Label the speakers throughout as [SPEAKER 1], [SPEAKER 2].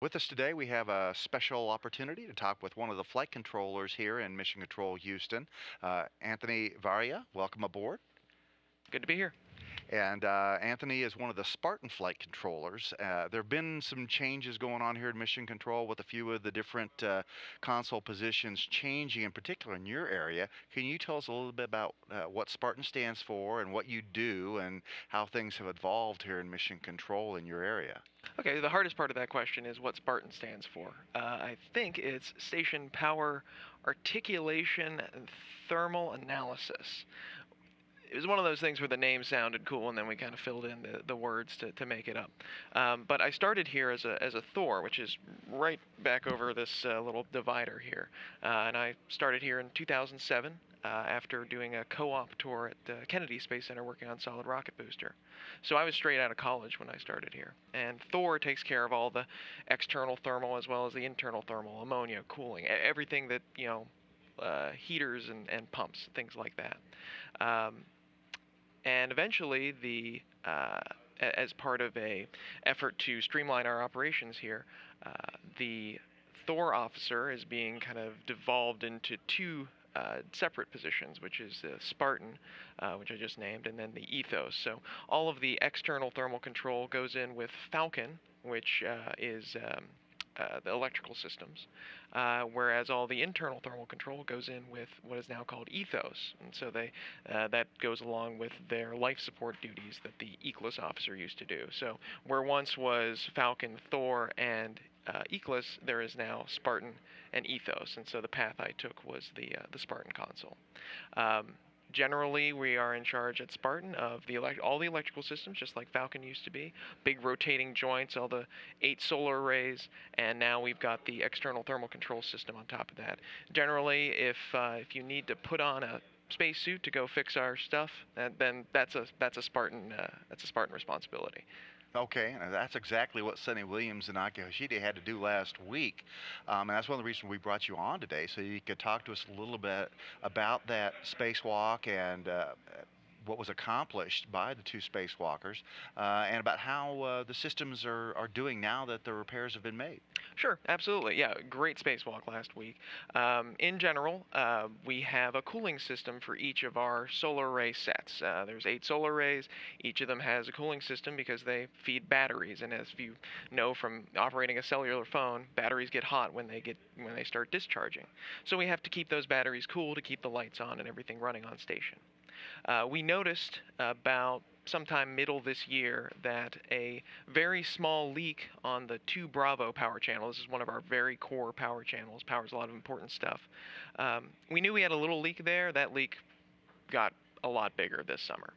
[SPEAKER 1] With us today, we have a special opportunity to talk with one of the flight controllers here in Mission Control Houston, Anthony Vareha. Welcome aboard.
[SPEAKER 2] Good to be here.
[SPEAKER 1] And Anthony is one of the Spartan flight controllers. There have been some changes going on here in Mission Control with a few of the different console positions changing, in particular in your area. Can you tell us a little bit about what Spartan stands for and what you do and how things have evolved here in Mission Control in your area?
[SPEAKER 2] Okay, the hardest part of that question is what Spartan stands for. I think it's Station Power Articulation and Thermal Analysis. It was one of those things where the name sounded cool, and then we kind of filled in the words to make it up. But I started here as a Thor, which is right back over this little divider here. And I started here in 2007 after doing a co-op tour at Kennedy Space Center working on solid rocket booster. So I was straight out of college when I started here. And Thor takes care of all the external thermal as well as the internal thermal, ammonia, cooling, everything that, heaters and pumps, things like that. Um, and eventually, as part of a effort to streamline our operations here, the Thor officer is being kind of devolved into two separate positions, which is the Spartan, which I just named, and then the Ethos. So all of the external thermal control goes in with Falcon, which is the electrical systems, whereas all the internal thermal control goes in with what is now called Ethos, and so that goes along with their life support duties that the Eclipse officer used to do. So where once was Falcon, Thor, and Eclipse, there is now Spartan and Ethos, and so the path I took was the Spartan console. Um, Generally, we are in charge at Spartan of all the electrical systems, just like Falcon used to be. Big rotating joints, all the 8 solar arrays, and now we've got the external thermal control system on top of that. Generally, if you need to put on a spacesuit to go fix our stuff, then that's a Spartan responsibility.
[SPEAKER 1] Okay, and that's exactly what Sonny Williams and Aki Hoshide had to do last week. And that's one of the reasons we brought you on today, so you could talk to us a little bit about that spacewalk and what was accomplished by the two spacewalkers, and about how the systems are doing now that the repairs have been made.
[SPEAKER 2] Sure, absolutely. Yeah, great spacewalk last week. In general, we have a cooling system for each of our solar array sets. There's 8 solar arrays. Each of them has a cooling system because they feed batteries. And as you know from operating a cellular phone, batteries get hot when they start discharging. So we have to keep those batteries cool to keep the lights on and everything running on station. We noticed about sometime middle this year that a very small leak on the 2 Bravo power channel, this is one of our very core power channels, powers a lot of important stuff. We knew we had a little leak there. That leak got a lot bigger this summer.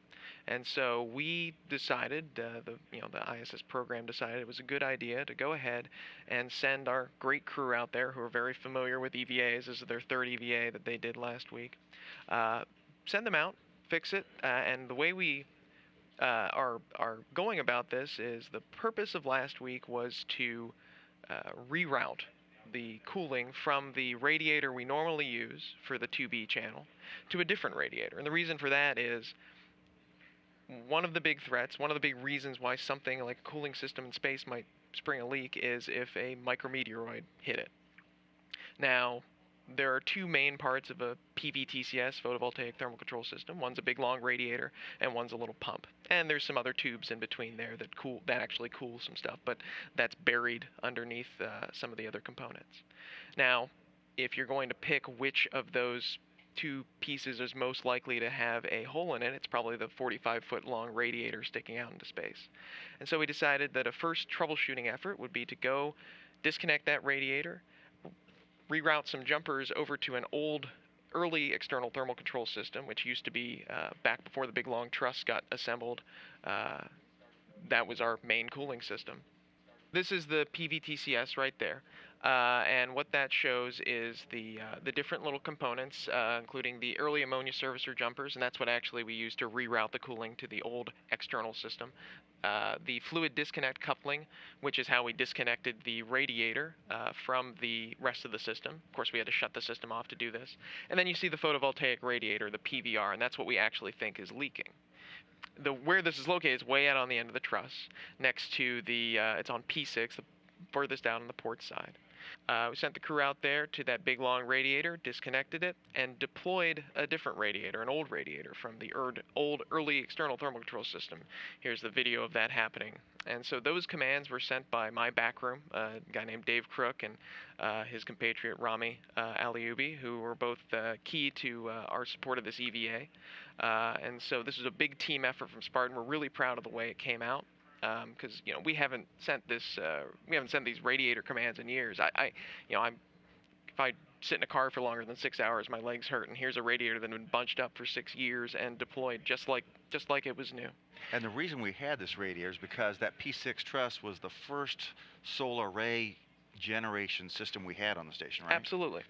[SPEAKER 2] And so we decided, the ISS program decided it was a good idea to go ahead and send our great crew out there who are very familiar with EVAs. This is their 3rd EVA that they did last week. Send them out, fix it, and the way we are going about this is the purpose of last week was to reroute the cooling from the radiator we normally use for the 2B channel to a different radiator. And the reason for that is one of the big threats, one of the big reasons why something like a cooling system in space might spring a leak is if a micrometeoroid hit it. Now, there are 2 main parts of a PVTCS, photovoltaic thermal control system. One's a big long radiator, and one's a little pump. And there's some other tubes in between there that actually cool some stuff, but that's buried underneath some of the other components. Now, if you're going to pick which of those 2 pieces is most likely to have a hole in it, it's probably the 45-foot long radiator sticking out into space. And so we decided that a first troubleshooting effort would be to go disconnect that radiator, reroute some jumpers over to an old early external thermal control system, which used to be back before the big long truss got assembled. That was our main cooling system. This is the PVTCS right there. And what that shows is the different little components, including the early ammonia servicer jumpers, and that's what actually we use to reroute the cooling to the old external system. The fluid disconnect coupling, which is how we disconnected the radiator from the rest of the system. Of course, we had to shut the system off to do this. And then you see the photovoltaic radiator, the PVR, and that's what we actually think is leaking. Where this is located is way out on the end of the truss, next to it's on P6, the furthest out on the port side. We sent the crew out there to that big long radiator, disconnected it, and deployed a different radiator, an old radiator from the old early external thermal control system. Here's the video of that happening. And so those commands were sent by my backroom, a guy named Dave Crook, and his compatriot Rami Alioubi, who were both key to our support of this EVA. And so this was a big team effort from Spartan. We're really proud of the way it came out, because we haven't sent these radiator commands in years. If I sit in a car for longer than 6 hours, my legs hurt. And here's a radiator that had been bunched up for 6 years and deployed just like it was new.
[SPEAKER 1] And the reason we had this radiator is because that P6 truss was the first solar array generation system we had on the station, right?
[SPEAKER 2] Absolutely.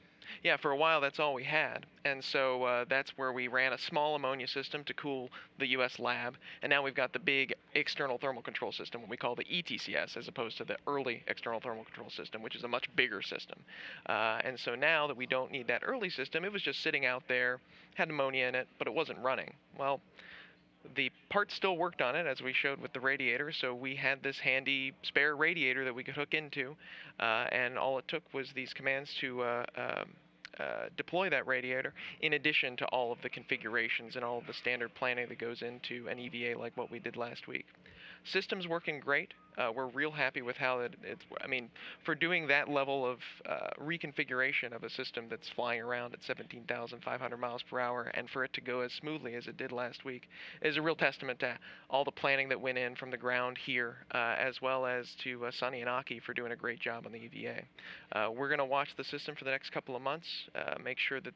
[SPEAKER 2] Yeah, for a while that's all we had, and so that's where we ran a small ammonia system to cool the U.S. lab, and now we've got the big external thermal control system, what we call the ETCS, as opposed to the early external thermal control system, which is a much bigger system. And so now that we don't need that early system, it was just sitting out there, had ammonia in it, but it wasn't running. Well, the parts still worked on it, as we showed with the radiator, so we had this handy spare radiator that we could hook into, and all it took was these commands to deploy that radiator, in addition to all of the configurations and all of the standard planning that goes into an EVA like what we did last week. System's working great. We're real happy with how I mean, for doing that level of reconfiguration of a system that's flying around at 17,500 miles per hour, and for it to go as smoothly as it did last week, is a real testament to all the planning that went in from the ground here, as well as to Sonny and Aki for doing a great job on the EVA. We're going to watch the system for the next couple of months, make sure that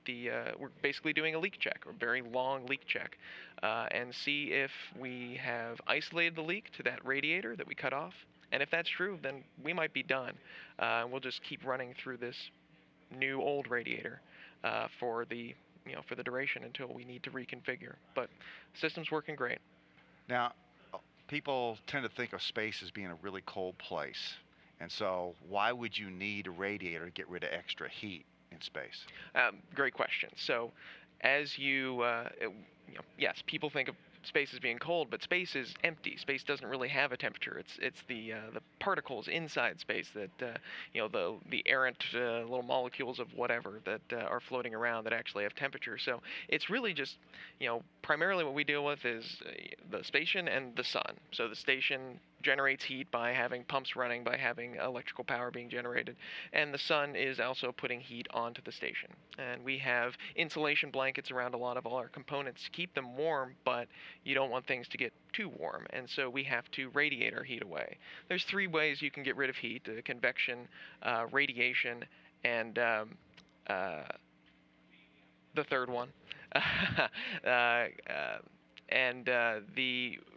[SPEAKER 2] we're basically doing a leak check, a very long leak check, and see if we have isolated the leak to that radiator that we cut off. And if that's true, then we might be done. We'll just keep running through this new old radiator for the duration until we need to reconfigure. But system's working great.
[SPEAKER 1] Now, people tend to think of space as being a really cold place. And so why would you need a radiator to get rid of extra heat in space?
[SPEAKER 2] Great question. So as yes, people think of space as being cold, but space is empty. Space doesn't really have a temperature. It's the particles inside space that the errant little molecules of whatever that are floating around that actually have temperature. So it's really just primarily what we deal with is the station and the sun. So the station generates heat by having pumps running, by having electrical power being generated, and the sun is also putting heat onto the station. And we have insulation blankets around a lot of all our components to keep them warm, but you don't want things to get too warm, and so we have to radiate our heat away. There's three ways you can get rid of heat: convection, radiation, and the third one. And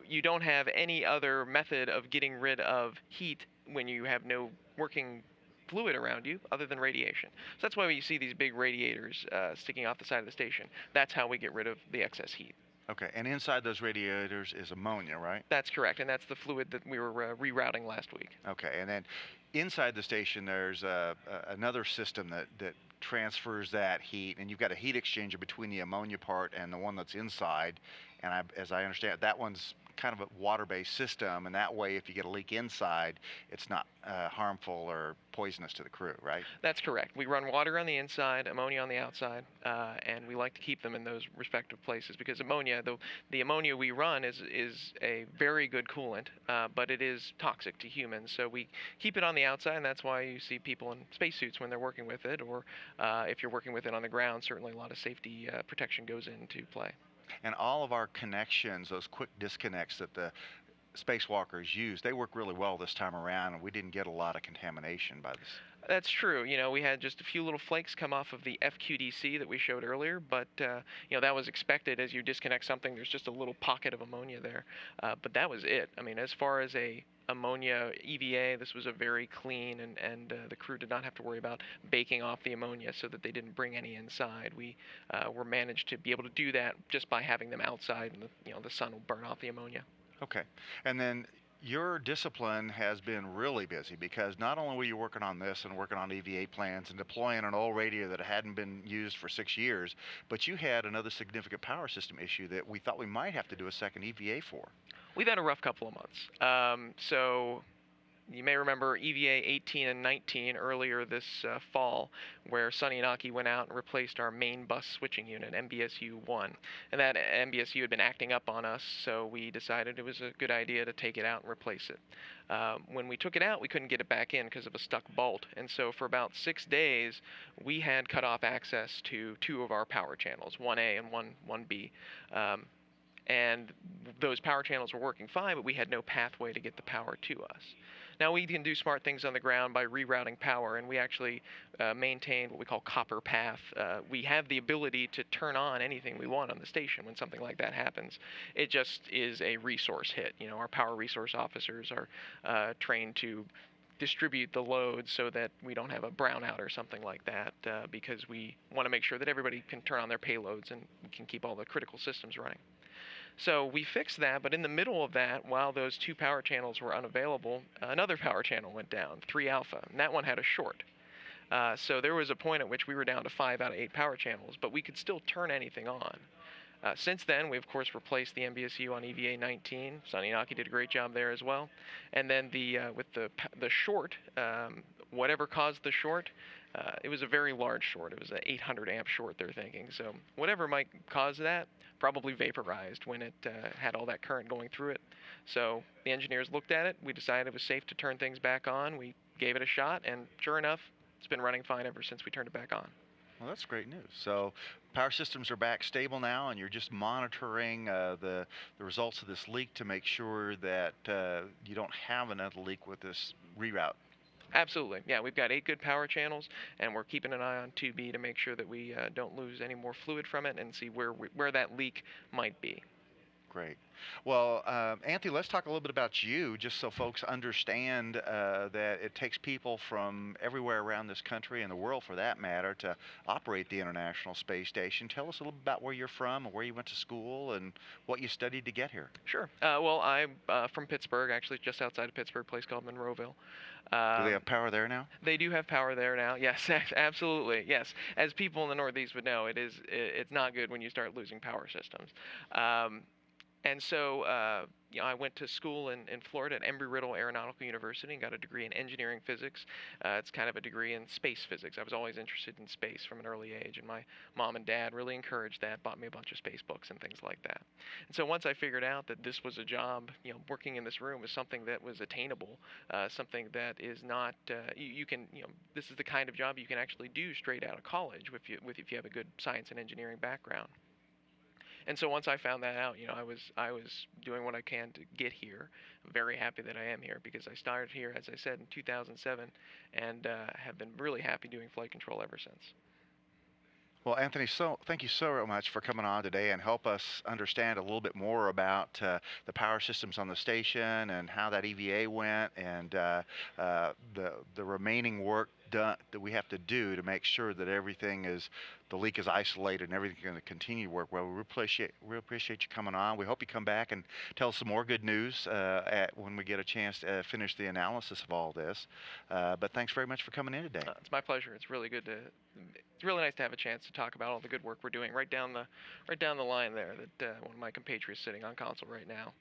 [SPEAKER 2] you don't have any other method of getting rid of heat when you have no working fluid around you other than radiation. So that's why you see these big radiators sticking off the side of the station. That's how we get rid of the excess heat.
[SPEAKER 1] Okay, and inside those radiators is ammonia, right?
[SPEAKER 2] That's correct, and that's the fluid that we were rerouting last week.
[SPEAKER 1] Okay, and then inside the station there's another system that transfers that heat, and you've got a heat exchanger between the ammonia part and the one that's inside, and as I understand it, that one's kind of a water-based system, and that way if you get a leak inside, it's not harmful or poisonous to the crew, right?
[SPEAKER 2] That's correct. We run water on the inside, ammonia on the outside, and we like to keep them in those respective places because ammonia, the ammonia we run is a very good coolant, but it is toxic to humans, so we keep it on the outside, and that's why you see people in spacesuits when they're working with it, or if you're working with it on the ground, certainly a lot of safety protection goes into play.
[SPEAKER 1] And all of our connections, those quick disconnects that the spacewalkers use, they work really well this time around, and we didn't get a lot of contamination by this.
[SPEAKER 2] That's true. We had just a few little flakes come off of the FQDC that we showed earlier, but that was expected. As you disconnect something, there's just a little pocket of ammonia there, but that was it. I mean, as far as a ammonia EVA, this was a very clean, and the crew did not have to worry about baking off the ammonia so that they didn't bring any inside. We were managed to be able to do that just by having them outside, and the sun will burn off the ammonia.
[SPEAKER 1] Okay, and then your discipline has been really busy because not only were you working on this and working on EVA plans and deploying an old radio that hadn't been used for 6 years, but you had another significant power system issue that we thought we might have to do a second EVA for.
[SPEAKER 2] We've had a rough couple of months. So You may remember EVA 18 and 19 earlier this fall, where Sonny and Aki went out and replaced our main bus switching unit, MBSU 1. And that MBSU had been acting up on us, so we decided it was a good idea to take it out and replace it. When we took it out, we couldn't get it back in because of a stuck bolt. And so for about 6 days, we had cut off access to two of our power channels, 1A and 1B. And those power channels were working fine, but we had no pathway to get the power to us. Now we can do smart things on the ground by rerouting power, and we actually maintain what we call copper path. We have the ability to turn on anything we want on the station when something like that happens. It just is a resource hit. You know, our power resource officers are trained to distribute the load so that we don't have a brownout or something like that, because we want to make sure that everybody can turn on their payloads and can keep all the critical systems running. So we fixed that, but in the middle of that, while those two power channels were unavailable, another power channel went down, 3 alpha, and that one had a short. So there was a point at which we were down to 5 out of 8 power channels, but we could still turn anything on. Since then, we of course replaced the MBSU on EVA 19. Sonny and Aki did a great job there as well. And then with the short, whatever caused the short, it was a very large short. It was an 800 amp short, they're thinking. So whatever might cause that probably vaporized when it had all that current going through it. So the engineers looked at it. We decided it was safe to turn things back on. We gave it a shot, and sure enough, it's been running fine ever since we turned it back on.
[SPEAKER 1] Well, that's great news. So power systems are back stable now, and you're just monitoring the results of this leak to make sure that you don't have another leak with this reroute.
[SPEAKER 2] Absolutely. Yeah, we've got 8 good power channels, and we're keeping an eye on 2B to make sure that we don't lose any more fluid from it and see where that leak might be.
[SPEAKER 1] Great. Well, Anthony, let's talk a little bit about you, just so folks understand that it takes people from everywhere around this country and the world, for that matter, to operate the International Space Station. Tell us a little about where you're from and where you went to school and what you studied to get here.
[SPEAKER 2] Sure. Well, I'm from Pittsburgh, actually, just outside of Pittsburgh, a place called Monroeville.
[SPEAKER 1] Do they have power there now?
[SPEAKER 2] They do have power there now. Yes, absolutely. Yes, as people in the Northeast would know, it's not good when you start losing power systems. And so, I went to school in Florida at Embry-Riddle Aeronautical University and got a degree in engineering physics. It's kind of a degree in space physics. I was always interested in space from an early age, and my mom and dad really encouraged that, bought me a bunch of space books and things like that. And so once I figured out that this was a job, working in this room was something that was attainable, something that is not, you can, this is the kind of job you can actually do straight out of college if you have a good science and engineering background. And so once I found that out, I was doing what I can to get here. I'm very happy that I am here because I started here, as I said, in 2007, and have been really happy doing flight control ever since.
[SPEAKER 1] Well, Anthony, so thank you so much for coming on today and help us understand a little bit more about the power systems on the station and how that EVA went, and the remaining work done that we have to do to make sure that the leak is isolated and everything's going to continue to work well. We really appreciate you coming on. We hope you come back and tell us some more good news when we get a chance to finish the analysis of all this. But thanks very much for coming in today.
[SPEAKER 2] It's my pleasure. It's really nice to have a chance to talk about all the good work we're doing right down the line there. That one of my compatriots sitting on console right now.